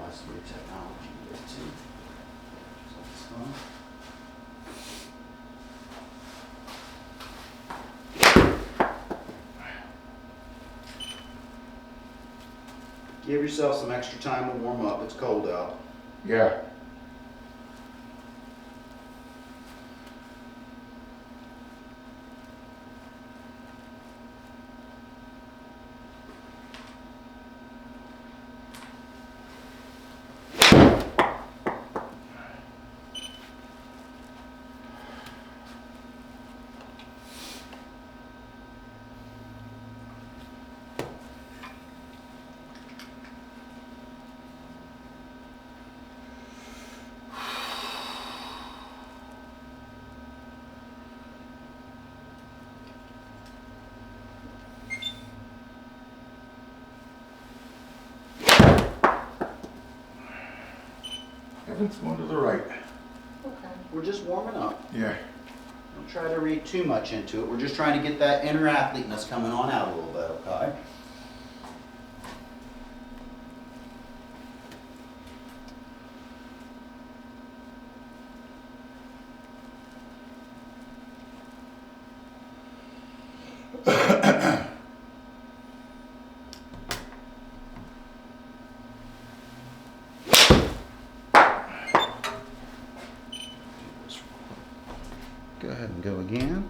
has good technology with it too. So it's fun. Give yourself some extra time to warm up. It's cold out. Yeah. Everything's going to the right. Okay. We're just warming up. Yeah. Don't try to read too much into it. We're just trying to get that inner athleteness coming on out a little bit, okay? Go ahead and go again.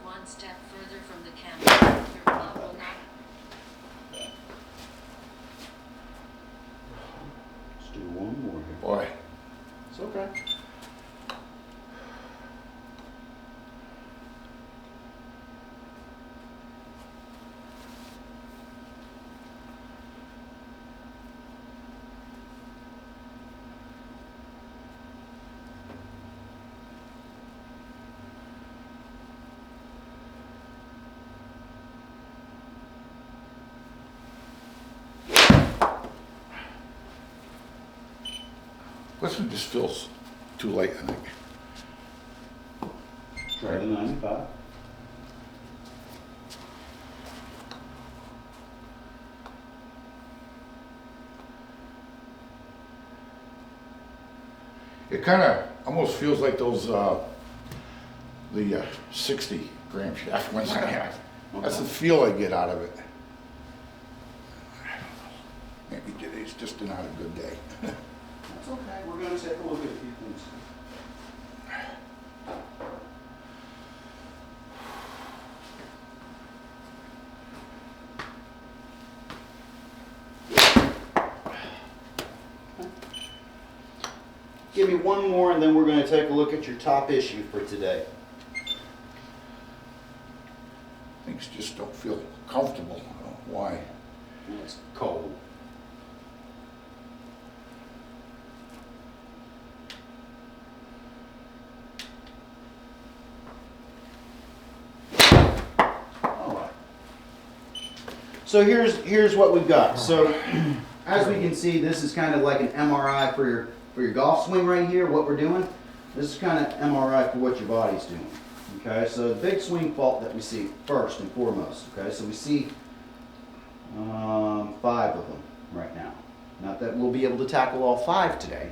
One step further from the camera. Your glove will not. Let's do one more here. Boy. It's okay. This one just feels too light, I think. Try the 95. It kind of almost feels like those, the 60 gram shaft ones I have. That's the feel I get out of it. Maybe today's just not a good day. That's okay. We're going to take a look at a few things. Give me one more and then we're going to take a look at your top issue for today. Things just don't feel comfortable. I don't know why. It's cold. So here's what we've got. So as we can see, this is kind of like an MRI for your golf swing right here. What we're doing, this is kind of MRI for what your body's doing. Okay, so the big swing fault that we see first and foremost. Okay, so we see 5 of them right now. Not that we'll be able to tackle all 5 today.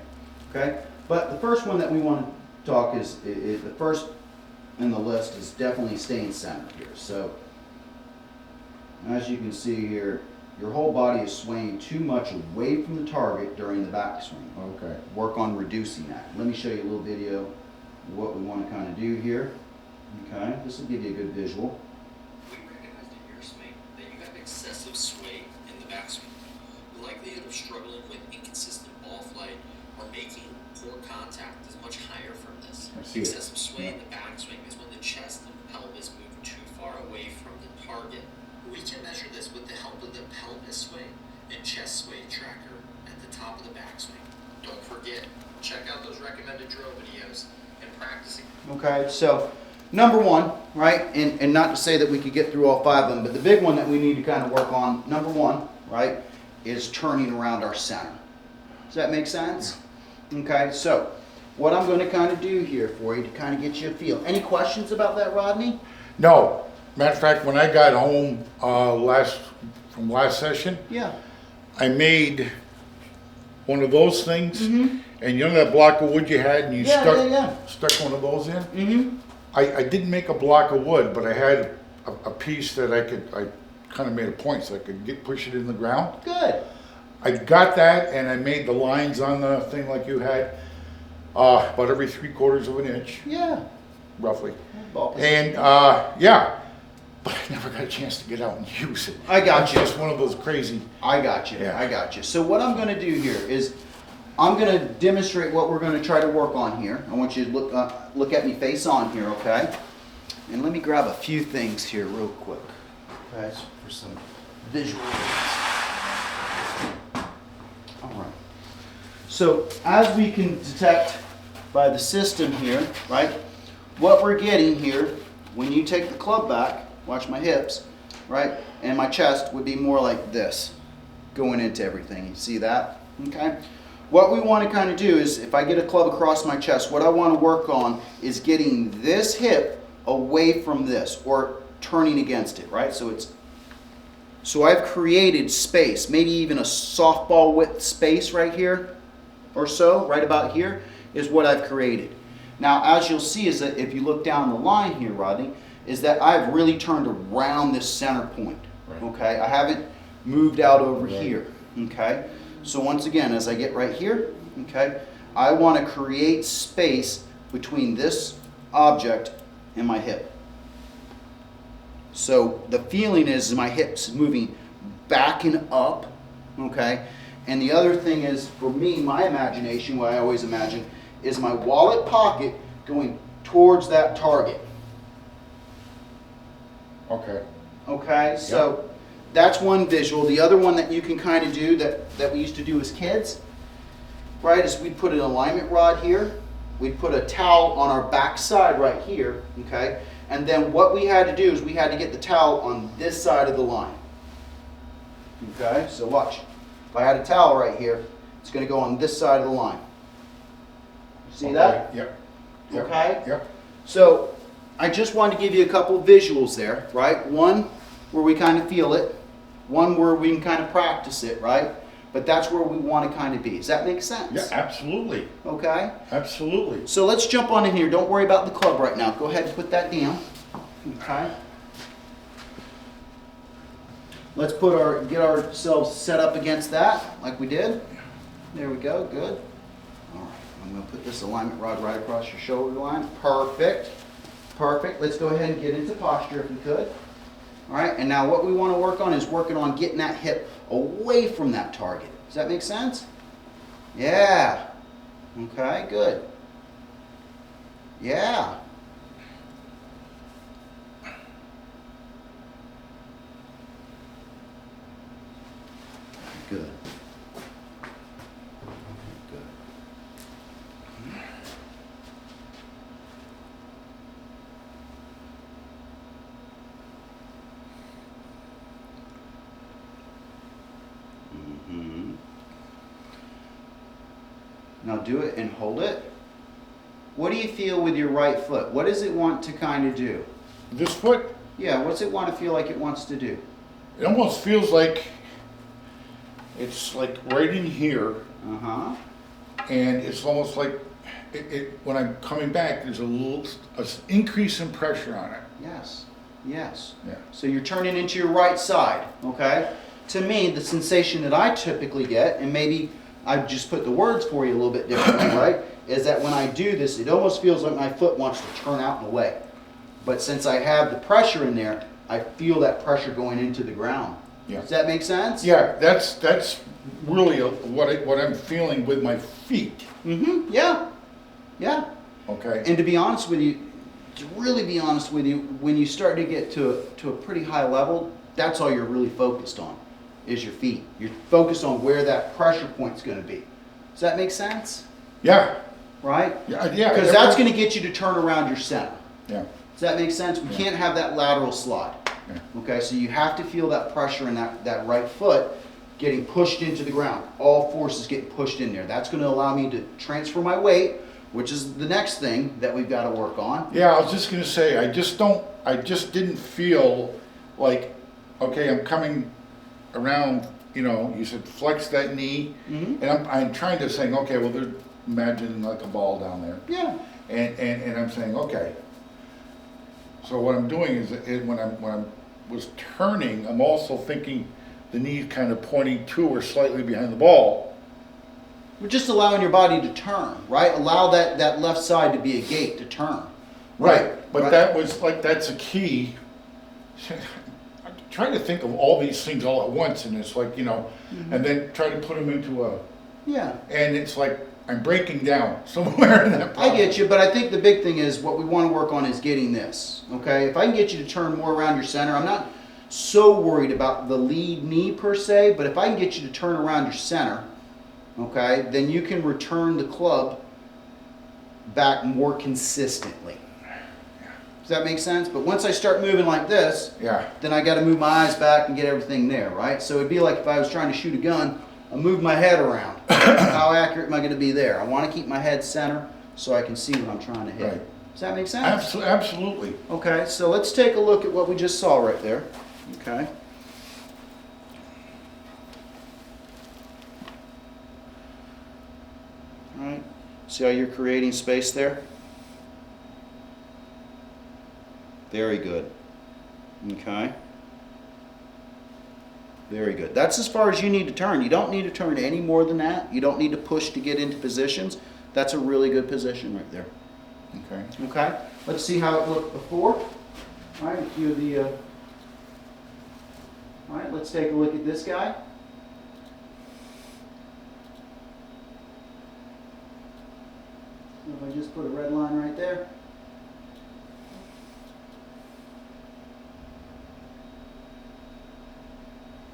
Okay, but the first one that we want to talk is the first in the list is definitely staying centered here. So as you can see here, your whole body is swaying too much away from the target during the backswing. Okay. Work on reducing that. Let me show you a little video of what we want to kind of do here. Okay, this will give you a good visual. We recognized in your swing that you have excessive sway in the backswing. The likelihood of making poor contact is much higher from this. I see it. Excessive sway in the backswing is when the chest and the pelvis move too far away from the target. We can measure this with the help of the pelvis sway and chest sway tracker at the top of the backswing. Don't forget, check out those recommended drill videos and practicing. Okay, so number one, right, and not to say that we could get through all 5 of them, but the big one that we need to kind of work on, number one, right, is turning around our center. Does that make sense? Okay, so what I'm going to kind of do here for you to kind of get you a feel. Any questions about that, Rodney? No, matter of fact, when I got home from last session, Yeah. I made one of those things, and you know that block of wood you had, and you stuck one of those in. Mm-hmm. I didn't make a block of wood, but I had a piece that I kind of made a point so I could push it in the ground. Good. I got that, and I made the lines on the thing like you had, about every 3/4 of an inch, Yeah. roughly. Ball position. And yeah, but I never got a chance to get out and use it. I got It's you. just one of those crazy. I got you. Yeah. I got you. So what I'm going to do here is I'm going to demonstrate what we're going to try to work on here. I want you to look at me face on here, okay? And let me grab a few things here real quick, okay, so for some visual aids. All right. So as we can detect by the system here, right, what we're getting here, when you take the club back, watch my hips, right, and my chest would be more like this, going into everything. You see that? Okay? What we want to kind of do is, if I get a club across my chest, what I want to work on is getting this hip away from this, or turning against it, right? So I've created space, maybe even a softball width space right here, or so, right about here, is what I've created. Now, as you'll see, is that if you look down the line here, Rodney, is that I've really turned around this center point, Right. okay? I haven't moved out over Right. here, okay? So once again, as I get right here, okay, I want to create space between this object and my hip. So the feeling is my hips moving back and up, okay? And the other thing is, for me, my imagination, what I always imagine, is my wallet pocket going towards that target. Okay. Okay, so that's one visual. The other one that you can kind of do that we used to do as kids, right, is we'd put an alignment rod here. We'd put a towel on our back side right here, okay? And then what we had to do is we had to get the towel on this side of the line. Okay, so watch. If I had a towel right here, it's going to go on this side of the line. See that? Yep. Yep. Okay. Yep. So I just wanted to give you a couple visuals there, right? One where we kind of feel it, one where we can kind of practice it, right? But that's where we want to kind of be. Does that make sense? Yeah, absolutely. Okay. Absolutely. So let's jump on in here. Don't worry about the club right now. Go ahead and put that down. Okay. Let's get ourselves set up against that like we did. There we go. Good. All right. I'm going to put this alignment rod right across your shoulder line. Perfect. Perfect. Let's go ahead and get into posture if we could. All right. And now what we want to work on is working on getting that hip away from that target. Does that make sense? Yeah. Okay, good. Yeah. Good. Good. Now do it and hold it. What do you feel with your right foot? What does it want to kind of do? This foot, Yeah, what's it want to feel like it wants to do? it almost feels like it's like right in here, Uh-huh. and it's almost like when I'm coming back, there's a increase in pressure on it. Yes. Yes. Yeah. So you're turning into your right side, okay? To me, the sensation that I typically get, and maybe I just put the words for you a little bit differently, right? Is that when I do this, it almost feels like my foot wants to turn out and away. But since I have the pressure in there, I feel that pressure going into the ground. Yeah. Does that make sense? Yeah, that's really what I'm feeling with my feet, Yeah. Yeah. okay? And to be honest with you, to really be honest with you, when you start to get to a pretty high level, that's all you're really focused on, is your feet. You're focused on where that pressure point's going to be. Does that make sense? Yeah, Right? yeah. Because that's going to get you to turn around your center. Yeah, Does that make sense? We can't have that lateral slide. yeah. Okay, so you have to feel that pressure in that right foot getting pushed into the ground. All forces getting pushed in there. That's going to allow me to transfer my weight, which is the next thing that we've got to work on. Yeah, I was just gonna say, I just didn't feel like, okay, I'm coming around, you said flex that knee, and I'm trying to saying, okay, well, imagine like a ball down there. Yeah. And I'm saying, okay. So what I'm doing is, when I was turning, I'm also thinking the knee kind of pointing to or slightly behind the ball. We're just allowing your body to turn, right? Allow that left side to be a gate to turn. Right, but Right. that was like, that's a key. I'm trying to think of all these things all at once, and it's like, and then try to put them into Yeah. and it's like I'm breaking down somewhere in that I process. get you, but I think the big thing is what we want to work on is getting this, okay? If I can get you to turn more around your center, I'm not so worried about the lead knee per se, but if I can get you to turn around your center, okay, then you can return the club back more consistently. Does that make sense? But once I start moving like this, Yeah, then I got to move my eyes back and get everything there, right? So it'd be like if I was trying to shoot a gun, I move my head around. How accurate am I going to be there? I want to keep my head center so I can see what I'm trying to hit. Right. Does that make sense? absolutely. Okay, so let's take a look at what we just saw right there. Okay. All right. See how you're creating space there? Very good. Okay. Very good. That's as far as you need to turn. You don't need to turn any more than that. You don't need to push to get into positions. That's a really good position right there. Okay. Okay. Let's see how it looked before. All right. A few of the. All right. Let's take a look at this guy. If I just put a red line right there.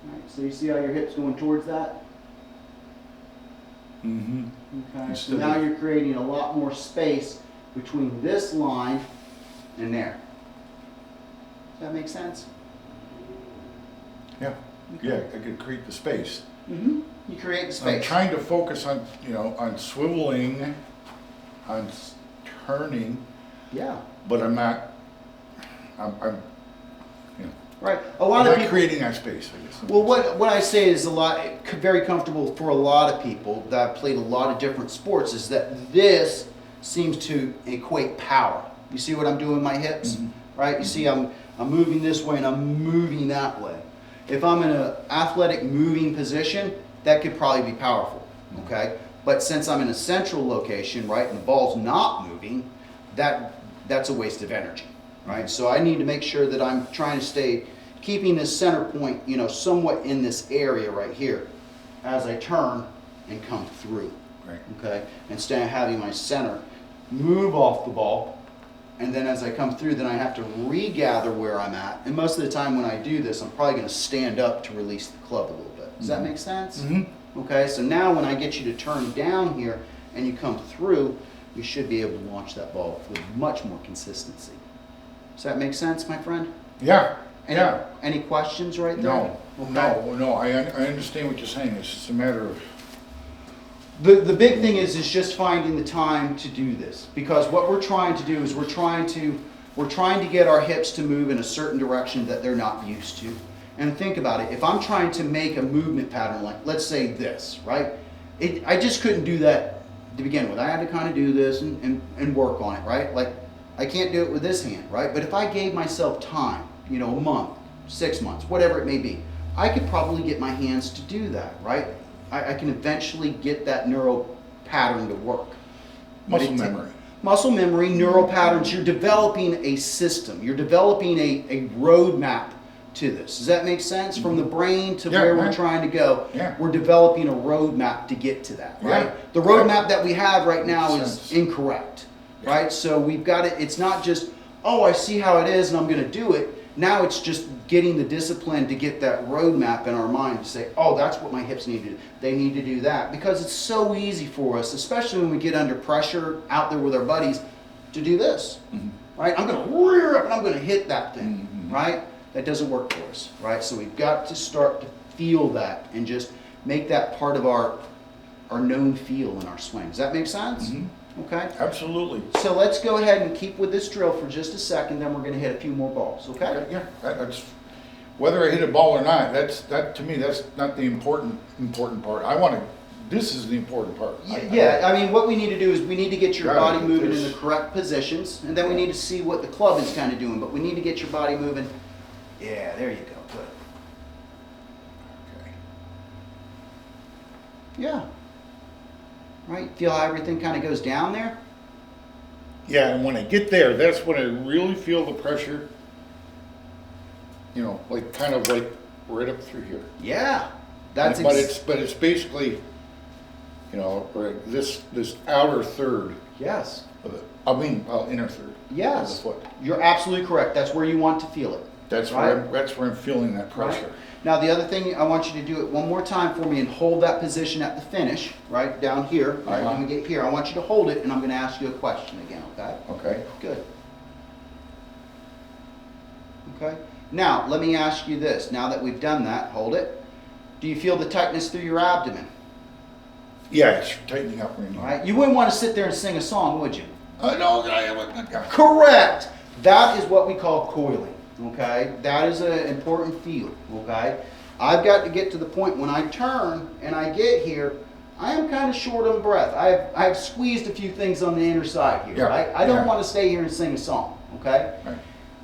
Alright, so you see how your hip's going towards that? Mm-hmm. Okay, so Instead now of- you're creating a lot more space between this line and there. Does that make sense? Yeah, yeah, I could create the space. Mm-hmm. You create the I'm space. trying to focus on, on swiveling, on turning, Yeah. but I'm not, I'm Right. A lot I'm of not people. creating that space, I guess. Well, what I say is very comfortable for a lot of people that have played a lot of different sports is that this seems to equate power. You see what I'm doing with my hips, right? You see I'm moving this way and I'm moving that way. If I'm in an athletic moving position, that could probably be powerful, okay? But since I'm in a central location, right, and the ball's not moving, that's a waste of energy. Right, so I need to make sure that I'm trying to stay, keeping this center point, somewhat in this area right here, as I turn and come through. Right. Okay, instead of having my center move off the ball, and then as I come through, then I have to regather where I'm at. And most of the time when I do this, I'm probably going to stand up to release the club a little bit. Does that make sense? Mm-hmm. Okay, so now when I get you to turn down here and you come through, you should be able to launch that ball with much more consistency. Does that make sense, my friend? Yeah, Any, yeah. Any questions right there? No, Okay. no, I understand what you're saying. It's just a matter of, The big thing is just finding the time to do this, because what we're trying to do is we're trying to get our hips to move in a certain direction that they're not used to. And think about it. If I'm trying to make a movement pattern like, let's say this, right? I just couldn't do that to begin with. I had to kind of do this and work on it, right? Like, I can't do it with this hand, right? But if I gave myself time, a month, 6 months, whatever it may be, I could probably get my hands to do that, right? I can eventually get that neural pattern to work. But muscle it ta- memory. Muscle memory, neural patterns, you're developing a system. You're developing a roadmap to this. Does that make sense? From the brain to Yeah, where we're yeah. trying to go, Yeah. we're developing a roadmap to get to that, right? Yeah. The roadmap that we have right now Makes is sense. incorrect, Yeah. right? So we've got it, it's not just, oh, I see how it is and I'm going to do it. Now it's just getting the discipline to get that roadmap in our mind to say, oh, that's what my hips need to do. They need to do that. Because it's so easy for us, especially when we get under pressure out there with our buddies, to do this, right? I'm going to rear up and I'm going to hit that thing, right? That doesn't work for us, right? So we've got to start to feel that and just make that part of our known feel in our swing. Does that make sense? Okay. Absolutely. So let's go ahead and keep with this drill for just a second, then we're going to hit a few more balls, okay? Yeah, that's, whether I hit a ball or not, that to me, that's not the important part. I want to, this is the important part. Yeah, I mean, what we need to do is we need to get your Gotta body get moving this. in the correct positions, and then we need to see what the club is kind of doing, but we need to get your body moving. Yeah, there you go, good. Okay. Yeah. Right, feel how everything kind of goes down there? Yeah, and when I get there, that's when I really feel the pressure, you know, like kind of like right up through here. Yeah. That's but it's basically, you know, right, this outer third yes. of the, inner third Yes. of the foot. You're absolutely correct. That's where you want to feel it. That's Right. where I'm feeling that pressure. Right. Now the other thing, I want you to do it one more time for me and hold that position at the finish, right, down here. All right, when we get here, I want you to hold it and I'm going to ask you a question again, okay? Okay. Good. Okay. Now, let me ask you this. Now that we've done that, hold it. Do you feel the tightness through your abdomen? Yeah, it's tightening up right now. All right. You wouldn't want to sit there and sing a song, would you? No, I haven't. Correct. That is what we call coiling. Okay, that is an important feel. Okay, I've got to get to the point when I turn and I get here, I am kind of short on breath. I've squeezed a few things on the inner side here. Yeah. Right? I don't Yeah. want to stay here and sing a song. Okay, Right.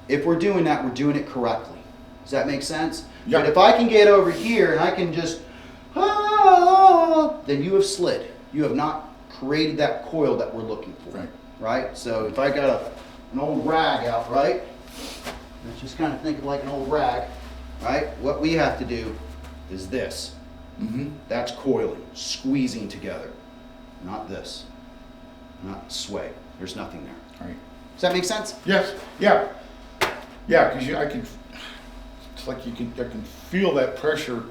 if we're doing that, we're doing it correctly. Does that make sense? Yeah. But if I can get over here and I can just, then you have slid. You have not created that coil that we're looking for. Right. Right? So if I got an old rag out, right? Let's just kind of think of like an old rag, right? What we have to do is this. That's coiling, squeezing together. Not this. Not sway. There's nothing there. Right. Does that make sense? Yes. Yeah. Yeah, because I can. It's like I can feel that pressure,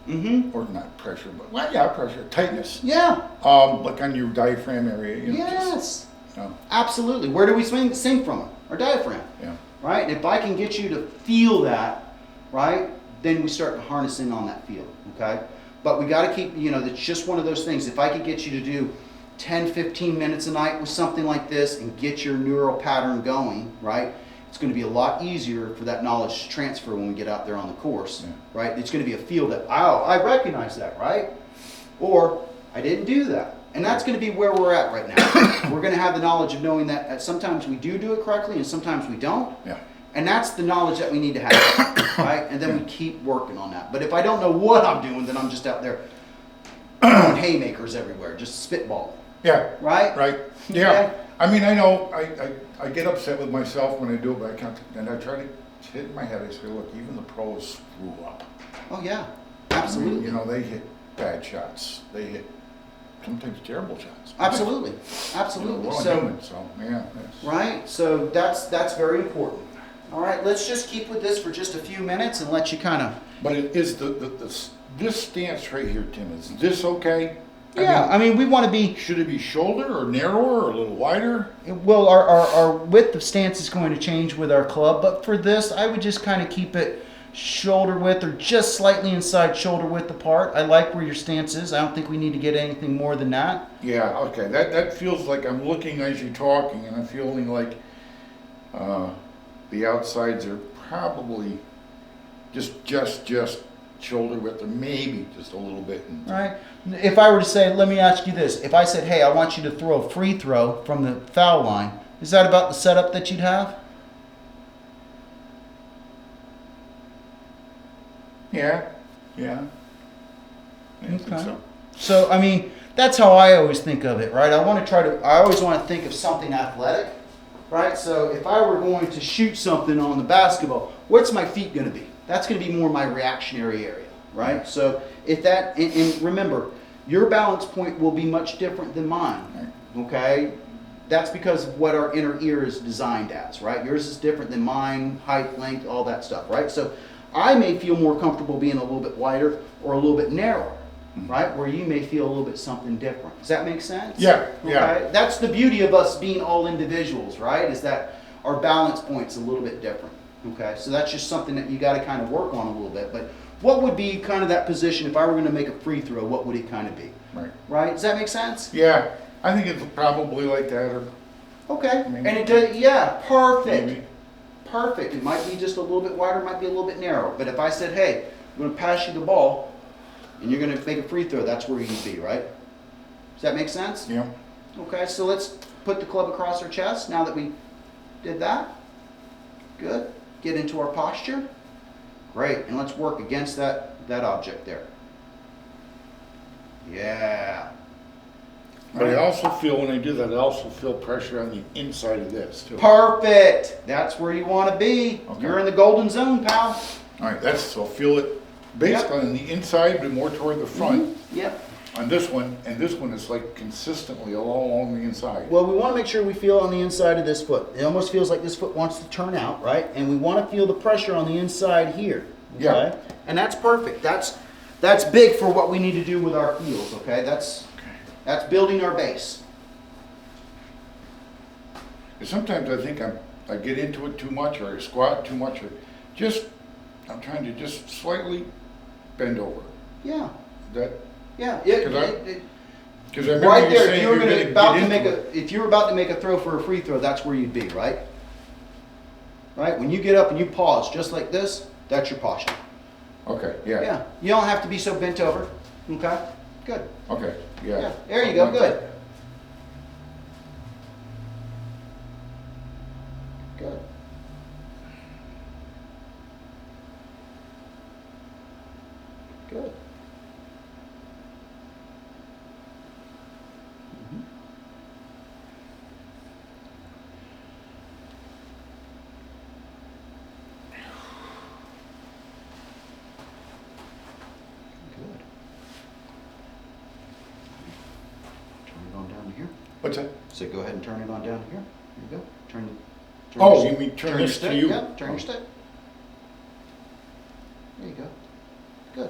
or not pressure, but well, yeah, pressure, tightness. Yeah. Like on your diaphragm area. You know, Yes. Just, you know, Absolutely. Where do we sing from? Our diaphragm. yeah. Right? And if I can get you to feel that, right, then we start to harness in on that feel, okay? But we got to keep, you know, it's just one of those things. If I could get you to do 10, 15 minutes a night with something like this and get your neural pattern going, right, it's going to be a lot easier for that knowledge to transfer when we get out there on the course, Yeah. right? It's going to be a feel that, oh, I recognize that, right? Or I didn't do that. And that's going to be where we're at right now. We're going to have the knowledge of knowing that sometimes we do it correctly and sometimes we don't. Yeah. And that's the knowledge that we need to have, right? And then we keep working on that. But if I don't know what I'm doing, then I'm just out there throwing haymakers everywhere, just spitballing, Yeah. right? Right. Yeah. Okay. I mean, I know I get upset with myself when I do it, but I can't. And I try to hit in my head. I say, look, even the pros screw up. Oh yeah, I mean, absolutely. you know, they hit bad shots. They hit sometimes terrible shots. Absolutely, You know, absolutely. we're all So, human, so yeah. That's, right? So that's very important. All right, let's just keep with this for just a few minutes and let you kind of. But it is this stance right here, Tim. Is this okay? Yeah, I mean, we want to be. Should it be shoulder or narrower or a little wider? Well, our width of stance is going to change with our club, but for this, I would just kind of keep it shoulder width or just slightly inside shoulder width apart. I like where your stance is. I don't think we need to get anything more than that. Yeah, okay. That feels like I'm looking as you're talking, and I'm feeling like the outsides are probably just shoulder width, or maybe just a little bit. All right. If I were to say, let me ask you this. If I said, hey, I want you to throw a free throw from the foul line, is that about the setup that you'd have? Yeah. I think Okay. so. So, I mean, that's how I always think of it, right? I always want to think of something athletic, right? So if I were going to shoot something on the basketball, what's my feet going to be? that's going to be more my reactionary area, right? So if that, and remember, your balance point will be much different than mine, okay? That's because of what our inner ear is designed as, right? Yours is different than mine, height, length, all that stuff, right? So I may feel more comfortable being a little bit wider or a little bit narrower, right? Where you may feel a little bit something different. Does that make sense? Yeah, yeah. Okay? That's the beauty of us being all individuals, right? Is that our balance point's a little bit different, okay? So that's just something that you got to kind of work on a little bit. But what would be kind of that position if I were going to make a free throw? What would it kind of be? Right. Right? Does that make sense? Yeah, I think it's probably like that, or Okay. Maybe. And it does, yeah, perfect. maybe. Perfect. It might be just a little bit wider, it might be a little bit narrow. But if I said, hey, I'm going to pass you the ball and you're going to make a free throw, that's where you'd be, right? Does that make sense? Yeah. Okay, so let's put the club across our chest now that we did that. Good. Get into our posture. Great. And let's work against that object there. Yeah. But I also feel when I do that, I also feel pressure on the inside of this too. Perfect. That's where you want to be. Okay. You're in the golden zone, pal. All right, that's, so feel it basically on the inside, but more toward the front Yep. on this one, and this one is like consistently all along the inside. Well, we want to make sure we feel on the inside of this foot. It almost feels like this foot wants to turn out, right? And we want to feel the pressure on the inside here. Okay? Yeah. And that's perfect. That's big for what we need to do with our heels, okay? That's building our base. And sometimes I think I get into it too much, or I squat too much, or just, I'm trying to just slightly bend over. Yeah. That, Yeah. because I remember Right you there, saying if you were you're gonna gonna about get to make into it. if you were about to make a throw for a free throw, that's where you'd be, right? Right? When you get up and you pause just like this, that's your posture. Okay, yeah, Yeah. You don't have to be so bent over. Okay? Good. okay, yeah. Yeah. There you go. Something Good. like that. Good. Good. Mhm. Good. Turn it on down to here. What's that? So go ahead and turn it on down to here. Here you go. Turn Oh, your- you mean turn your this to stick. you? Yeah, turn Oh. your stick. There you go. Good.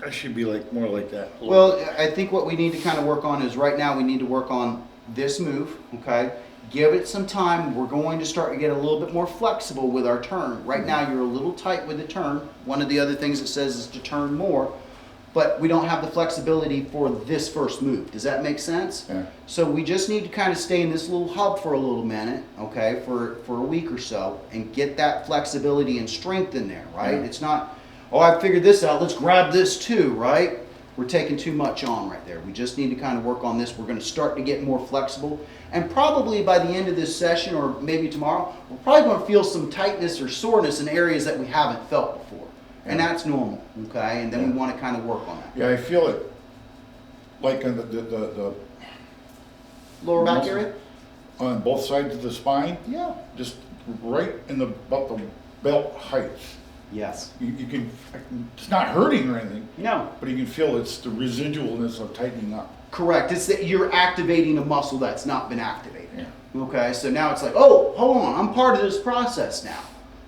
I should be like, more like that. a little Well, I think what we need to kind of work on is right now we need to work on this move, okay? Give it some time. We're going to start to get a little bit more flexible with our turn. Right now you're a little tight with the turn. One of the other things it says is to turn more, but we don't have the flexibility for this first move. Does that make sense? Yeah. So we just need to kind of stay in this little hub for a little minute, okay, for a week or so, and get that flexibility and strength in there, right? Yeah. It's not, oh, I figured this out, let's grab this too, right? We're taking too much on right there. We just need to kind of work on this. We're going to start to get more flexible. And probably by the end of this session, or maybe tomorrow, we're probably going to feel some tightness or soreness in areas that we haven't felt before. And Yeah. that's normal, okay? And then we Yeah. want to kind of work on that. Yeah, I feel it, like on the Lower back Muscles. area? on both sides of the spine, Yeah. just right in about the belt height. Yes. You can, it's not hurting or anything, No. but you can feel it's the residualness of tightening up. Correct. It's that you're activating a muscle that's not been activated. Yeah. Okay, so now it's like, oh, hold on, I'm part of this process now.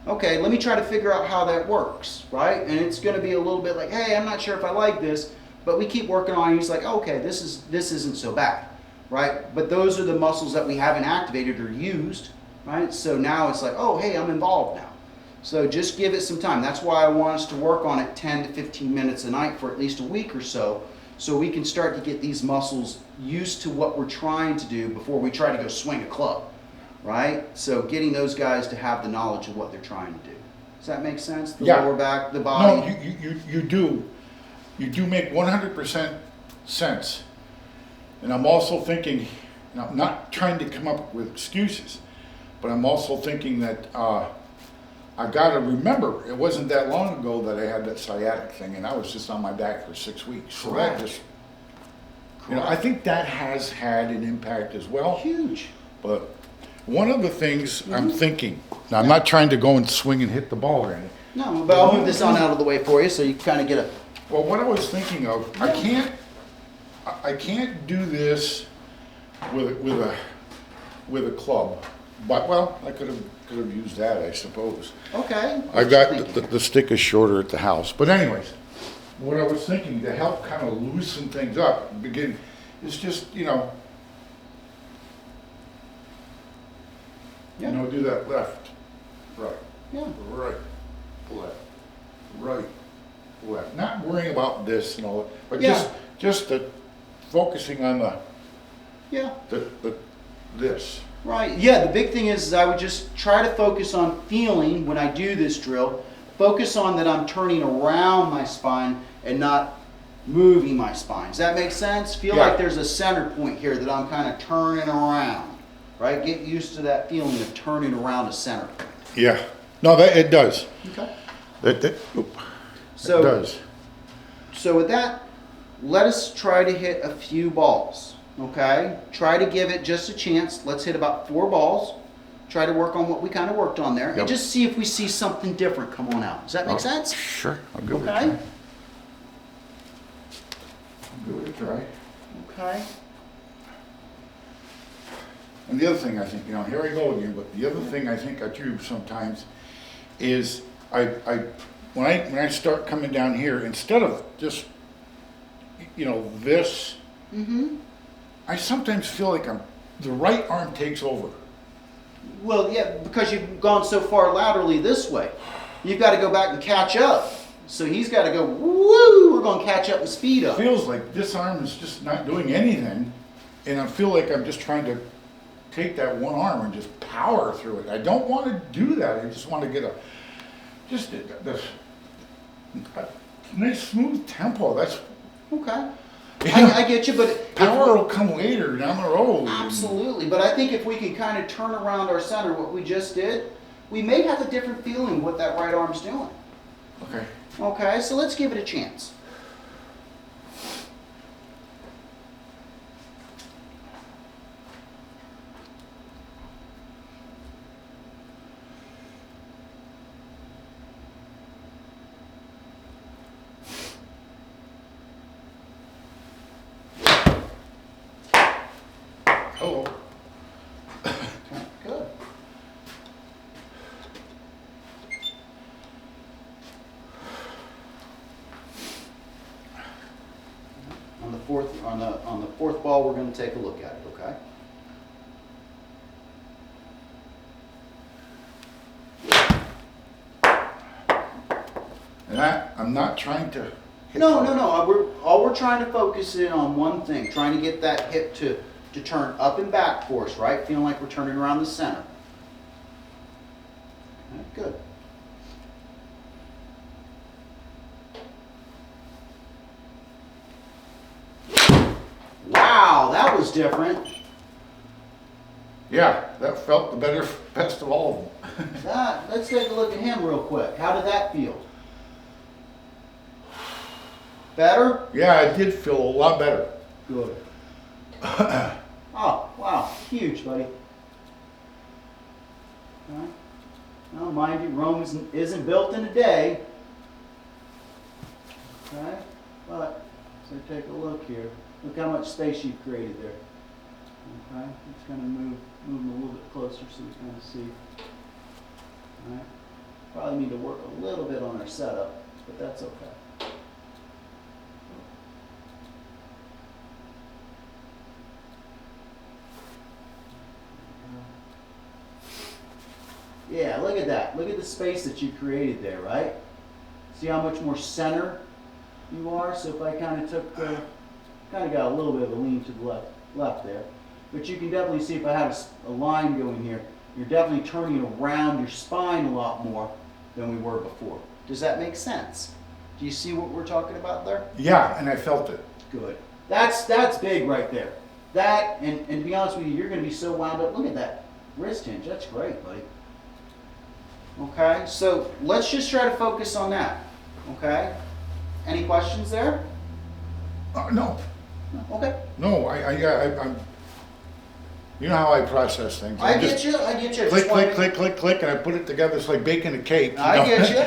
Okay, let me try to figure out how that works, right? And it's going to be a little bit like, hey, I'm not sure if I like this, but we keep working on it. He's like, okay, this isn't so bad, right? But those are the muscles that we haven't activated or used, right? So now it's like, oh, hey, I'm involved now. So just give it some time. That's why I want us to work on it 10 to 15 minutes a night for at least a week or so we can start to get these muscles used to what we're trying to do before we try to go swing a club, right? So getting those guys to have the knowledge of what they're trying to do. Does that make sense? The Yeah. lower back, the body? No, you do. You do make 100% sense. And I'm also thinking, and I'm not trying to come up with excuses, but I'm also thinking that I gotta remember, it wasn't that long ago that I had that sciatic thing, and I was just on my back for 6 weeks. So that Correct. just, you know, I think that has had an impact as well. Huge. But one of the things I'm thinking, now I'm not trying to go and swing and hit the ball or anything. No, but I'll move this on out of the way for you so you kind of get a. Well, what I was thinking of, I can't do this with a club, but, well, I could have used that, I suppose. Okay. I got, the stick is shorter at the house, but anyways, what I was thinking to help kind of loosen things up, begin, is just, you know, Yeah. do that left, right, Yeah. right, left, right, left. Not worrying about this and all that, but Yeah. just the focusing on Yeah. this. Right. Yeah. The big thing is I would just try to focus on feeling when I do this drill. Focus on that I'm turning around my spine and not moving my spine. Does that make sense? Feel Yeah. like there's a center point here that I'm kind of turning around. Right? Get used to that feeling of turning around a center point. Yeah. No, it does. Okay. It So does. So with that, let us try to hit a few balls, okay? Try to give it just a chance. Let's hit about 4 balls. Try to work on what we kind of worked on there. Yep. And just see if we see something different come on out. Does that make sense? Sure, I'll give it a Okay. try. I'll give it a try. Okay. And the other thing I think, here I go again, but the other thing I think I do sometimes is when I start coming down here, instead of just, this, Mm-hmm. I sometimes feel like the right arm takes over. Well, yeah, because you've gone so far laterally this way. You've got to go back and catch up. So he's got to go, woo, we're going to catch up and speed up. It feels like this arm is just not doing anything, and I feel like I'm just trying to take that one arm and just power through it. I don't want to do that. I just want to get a nice smooth tempo. That's Okay. Yeah. I get you, but power will come later down the road. absolutely. But I think if we can kind of turn around our center, what we just did, we may have a different feeling what that right arm's doing. Okay. Okay, so let's give it a chance. Hello. Okay, good. On the fourth ball, we're going to take a look at it. Okay. And I'm not trying to hit No. All we're trying to focus in on one thing, trying to get that hip to turn up and back for us, right? Feeling like we're turning around the center. Okay, good. Wow, that was different. Yeah, that felt the best of all of them. Let's take a look at him real quick. How did that feel? Better? Yeah, it did feel a lot better. Good. Oh, wow. Huge, buddy. Okay. Well, mind you, Rome isn't built in a day. Okay. But, so take a look here. Look how much space you've created there. Okay. Let's kind of move him a little bit closer so we kind of see. All right. Probably need to work a little bit on our setup, but that's okay. Yeah, look at that. Look at the space that you created there, right? See how much more center you are? So if I kind of took, kind of got a little bit of a lean to the left there. But you can definitely see if I have a line going here, you're definitely turning around your spine a lot more than we were before. Does that make sense? Do you see what we're talking about there? Yeah, and I felt it. Good. That's big right there. That, and to be honest with you, you're going to be so wound up. Look at that wrist hinge. That's great, buddy. Okay, so let's just try to focus on that. Okay? Any questions there? No, Okay. no, I'm. You know how I process things. I just get you. Click, Just wanna- click, and I put it together. It's like baking a cake. I know? get you.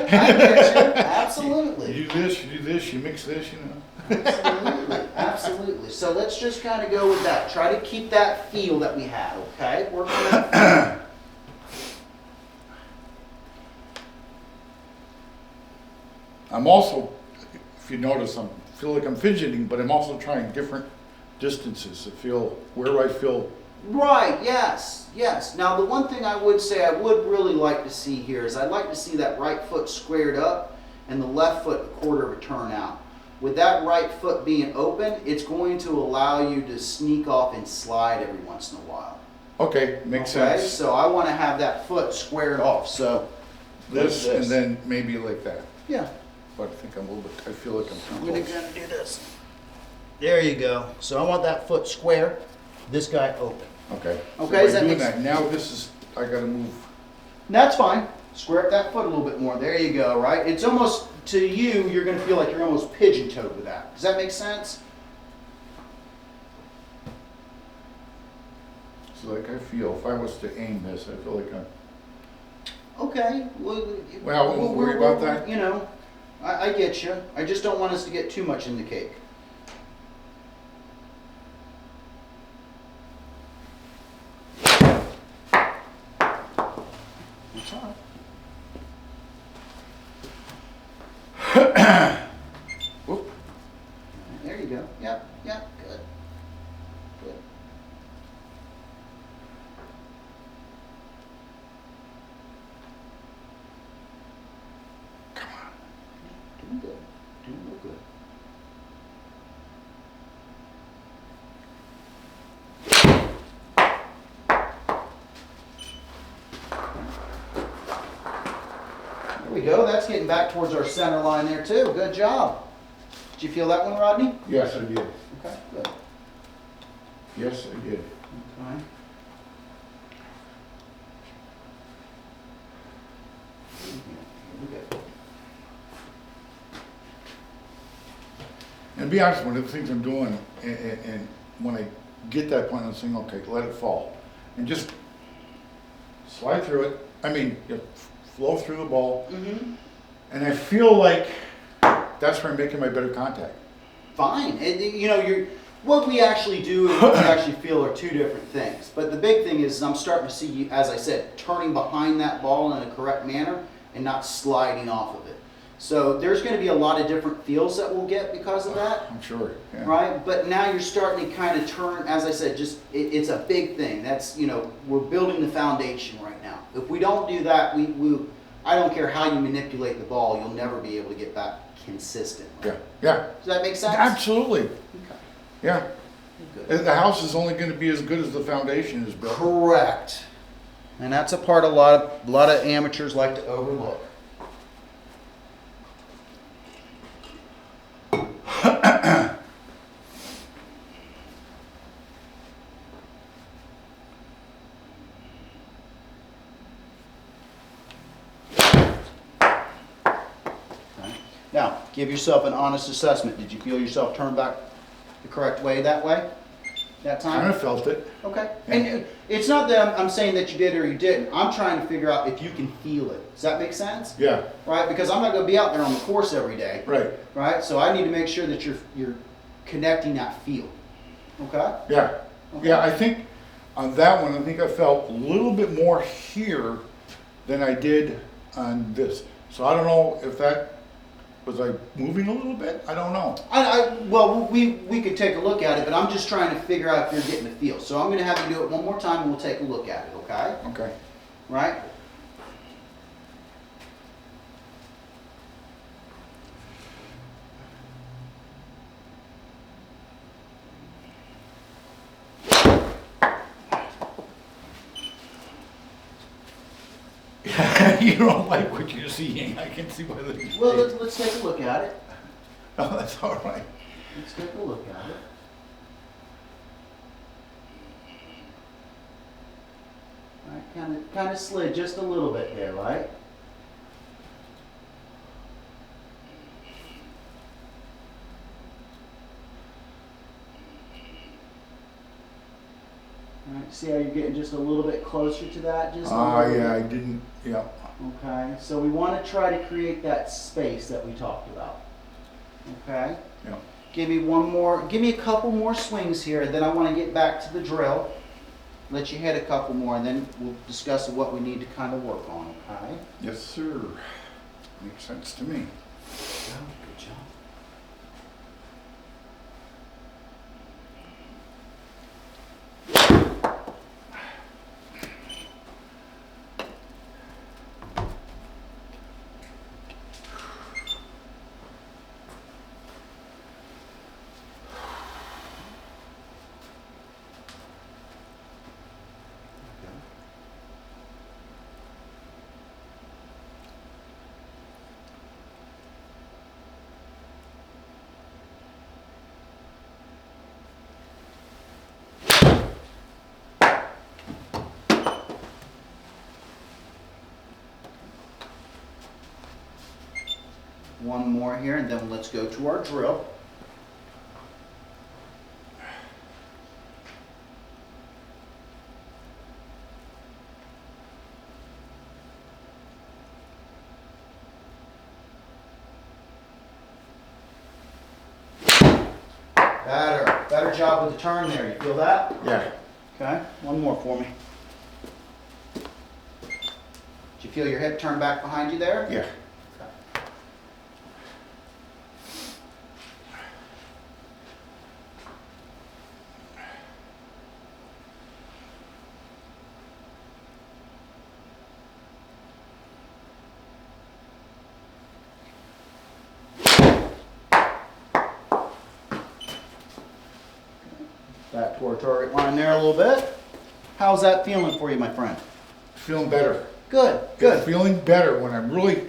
Absolutely. You do this, you mix this, you know. Absolutely, absolutely. So let's just kind of go with that. Try to keep that feel that we had, okay? Work on that feel. I'm also, if you notice, feel like I'm fidgeting, but I'm also trying different distances to feel where I feel. Right, yes, yes. Now, the one thing I would say I would really like to see here is I'd like to see that right foot squared up and the left foot a quarter of a turn out. With that right foot being open, it's going to allow you to sneak off and slide every once in a while. Okay, makes Okay, sense. so I want to have that foot squared off, so. This, like and then maybe like that. Yeah. But I think I'm a little bit, I feel like I'm I'm too gonna close. kind of do this. There you go. So I want that foot square, this guy open. Okay. Okay, So does by that doing make that, now this is, I gotta move. That's fine. Square up that foot a little bit more. There you go, right? It's almost, to you, you're gonna feel like you're almost pigeon-toed with that. Does that make sense? So like I feel, if I was to aim this, I feel like I'm, Okay. Well, I won't worry about that. You know, I get you. I just don't want us to get too much in the cake. That's all right. whoop. There you go. Yep, yep, good. Good. Come on. Doing good. Doing real good. There we go. That's getting back towards our center line there too. Good job. Did you feel that one, Rodney? Yes, I did. Okay, good. Yes, I did. Okay. Here we go. And to be honest, one of the things I'm doing, and when I get that point, I'm saying, okay, let it fall. And just slide through it. I mean, you flow through the ball. Mm-hmm. And I feel like that's where I'm making my better contact. Fine. And you know, what we actually do and what we actually feel are two different things. But the big thing is I'm starting to see you, as I said, turning behind that ball in a correct manner and not sliding off of it. So there's going to be a lot of different feels that we'll get because of that. I'm sure. Yeah. Right, but now you're starting to kind of turn, as I said, just it's a big thing. That's, you know, we're building the foundation right now. If we don't do that, I don't care how you manipulate the ball, you'll never be able to get back consistently. Yeah. Yeah. Does that make sense? Absolutely. Okay. Yeah. Good. The house is only going to be as good as the foundation is built. Correct. And that's a part a lot of amateurs like to overlook. Now, give yourself an honest assessment. Did you feel yourself turn back the correct way that time? Kind of felt it. Okay. And it's not that I'm saying that you did or you didn't. I'm trying to figure out if you can feel it. Does that make sense? Yeah. Right? Because I'm not going to be out there on the course every day. Right. Right? So I need to make sure that you're connecting that feel. Okay? Yeah. Okay. Yeah, I think on that one, I think I felt a little bit more here than I did on this. So I don't know if that was I moving a little bit. I don't know. Well, we could take a look at it, but I'm just trying to figure out if you're getting the feel. So I'm going to have you do it one more time, and we'll take a look at it. Okay? Okay. Right? You don't like what you're seeing. I can see why the. Well, let's take a look at it. Oh, that's all right. Let's take a look at it. All right, kind of slid just a little bit there, right? All right, See how you're getting just a little bit closer to that? Just a Ah, little yeah, I bit. didn't, yeah. Okay, so we want to try to create that space that we talked about. Okay? Yeah. Give me a couple more swings here, and then I want to get back to the drill. Let you hit a couple more, and then we'll discuss what we need to kind of work on, okay? Yes, sir. Makes sense to me. Good job. One more here, and then let's go to our drill. Better job with the turn there. You feel that? Yeah. Okay, one more for me. Did you feel your hip turn back behind you there? Yeah. Back toward target line there a little bit. How's that feeling for you, my friend? Feeling better. Good, good. Feeling better when I'm really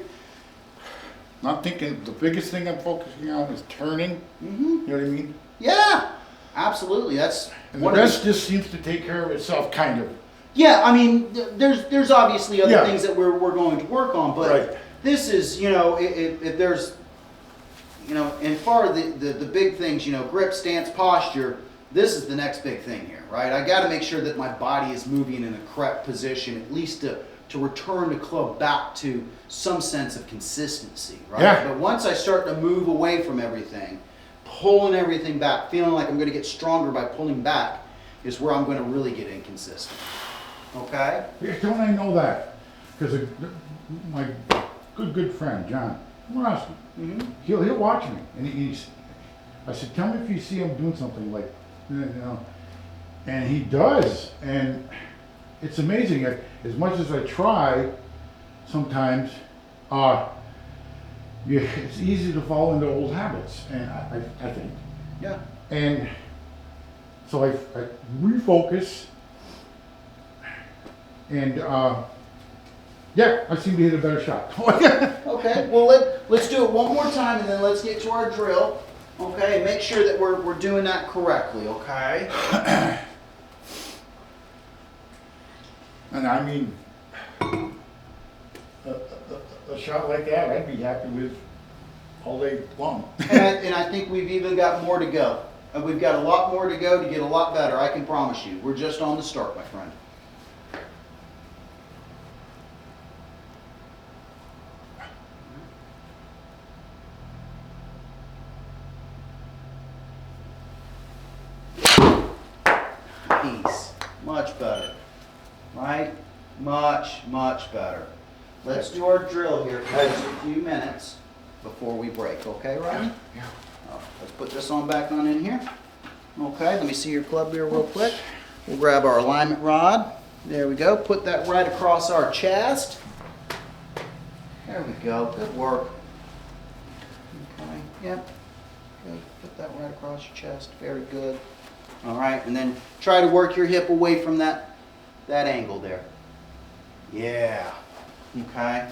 not thinking, the biggest thing I'm focusing on is turning. Mm-hmm. You know what I mean? Yeah, absolutely. That's And the one of rest just seems to take care of itself, kind of. Yeah, I mean, there's obviously other Yeah. things that we're going to work on, but Right. this is, if there's, and far the big things, grip, stance, posture, this is the next big thing here, right? I got to make sure that my body is moving in a correct position, at least to return the club back to some sense of consistency, right? Yeah. But once I start to move away from everything, pulling everything back, feeling like I'm going to get stronger by pulling back, is where I'm going to really get inconsistent. Okay? Yeah, don't I know that? Because my good friend, John, Morosky, he'll watch me. And I said, tell me if you see him doing something like, and he does. And it's amazing. As much as I try, sometimes, it's easy to fall into old habits. And I think. Yeah. And so I refocus. And yeah, I seem to hit a better shot. Okay, well let's do it one more time and then let's get to our drill. Okay, make sure that we're doing that correctly, okay? And I mean, a shot like that, I'd be happy with all day long. And I think we've even got more to go. And we've got a lot more to go to get a lot better, I can promise you. We're just on the start, my friend. Nice. Much better. Right? Much better. Let's do our drill here for just a few minutes before we break. Okay, Rodney? Yeah. Let's put this on back on in here. Okay, let me see your club here real quick. We'll grab our alignment rod. There we go. Put that right across our chest. There we go. Good work. Okay, yep. Good. Put that right across your chest. Very good. All right, and then try to work your hip away from that angle there. Yeah. Okay.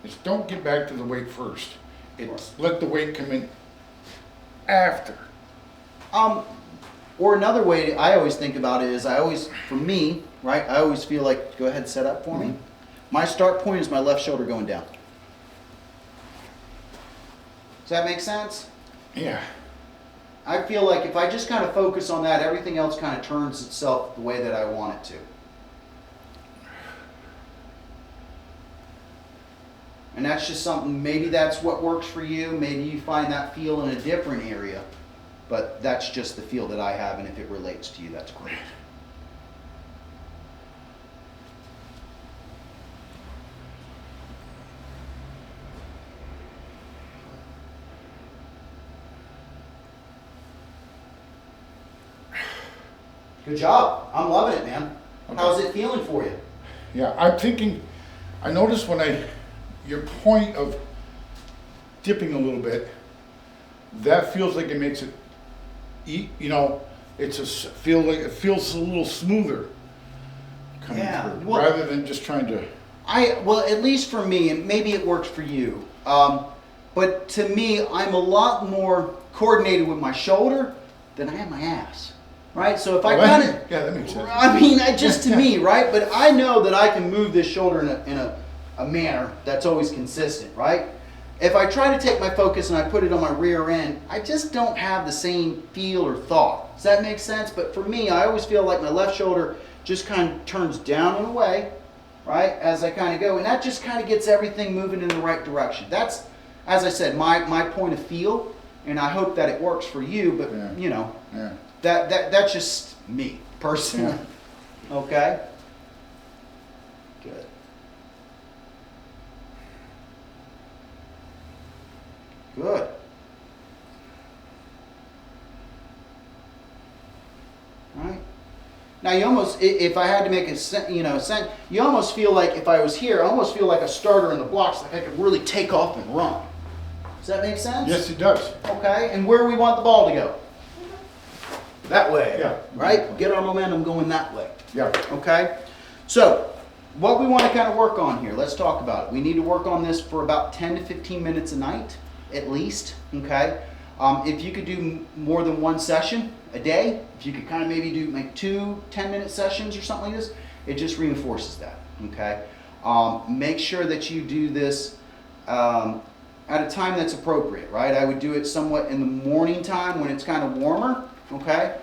It's don't get back to the weight first. It's let the weight come in after. Or another way I always think about it is for me, right, I always feel like, go ahead, set up for me. My start point is my left shoulder going down. Does that make sense? Yeah. I feel like if I just kind of focus on that, everything else kind of turns itself the way that I want it to. And that's just something, maybe that's what works for you. Maybe you find that feel in a different area. But that's just the feel that I have, and if it relates to you, that's great. Good job. I'm loving it, man. Okay. How's it feeling for you? Yeah, I'm thinking, I noticed your point of dipping a little bit, that feels like it makes it, it feels a little smoother coming Yeah, through, well- rather than just trying to, Well, at least for me, and maybe it works for you, but to me, I'm a lot more coordinated with my shoulder than I am my ass, right? So if I kind of, yeah, that makes sense. I mean, just to me, right? But I know that I can move this shoulder in a manner that's always consistent, right? If I try to take my focus and I put it on my rear end, I just don't have the same feel or thought. Does that make sense? But for me, I always feel like my left shoulder just kind of turns down and away, right, as I kind of go. And that just kind of gets everything moving in the right direction. That's, as I said, my point of feel, and I hope that it works for you, but, Yeah. Yeah. that's just me, personally. Okay? Good. Good. Right. Now you almost, if I had to make a you almost feel like if I was here, I almost feel like a starter in the blocks, like I could really take off and run. Does that make sense? Yes, it does. Okay, and where we want the ball to go? That way. Yeah. Right? Get our momentum going that way. Yeah. Okay? So, what we want to kind of work on here, let's talk about it. We need to work on this for about 10 to 15 minutes a night, at least. Okay? If you could do more than one session a day, if you could kind of maybe do like 2 10-minute sessions or something like this, it just reinforces that. Okay? Make sure that you do this at a time that's appropriate, right? I would do it somewhat in the morning time when it's kind of warmer, okay?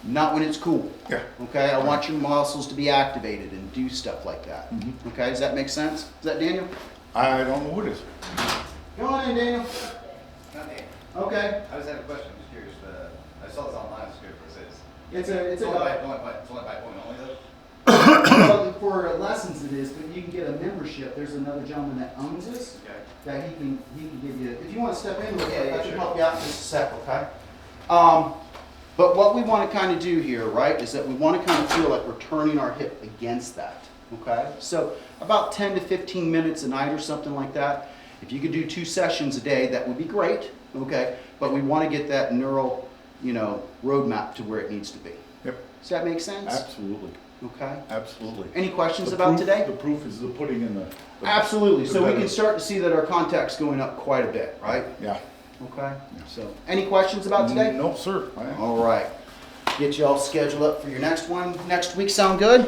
Not when it's cool. Yeah. Okay, I want your muscles to be activated and do stuff like that. Okay, does that make sense? Is that Daniel? I don't know what it is. Go on in, Daniel. Not me. Okay. I just have a question. I'm just curious. I saw this online. I'm just curious what this is. It's only a by appointment only though. well, for lessons it is, but you can get a membership. There's another gentleman that owns this Okay. that he can give you. If you want to step in, real quick, Yeah, I can sure. help you out in just a sec, okay? But what we want to kind of do here, right, is that we want to kind of feel like we're turning our hip against that, okay? So about 10 to 15 minutes a night or something like that. If you could do 2 sessions a day, that would be great, okay? But we want to get that neural, roadmap to where it needs to be. Yep. Does that make sense? Absolutely. Okay. Absolutely. Any questions The about proof- today? The proof is the pudding in the. Absolutely. the So we better. can start to see that our contact's going up quite a bit, right? Yeah. Okay. So, any questions about today? No, sir. All right. Get you all scheduled up for your next one next week. Sound good?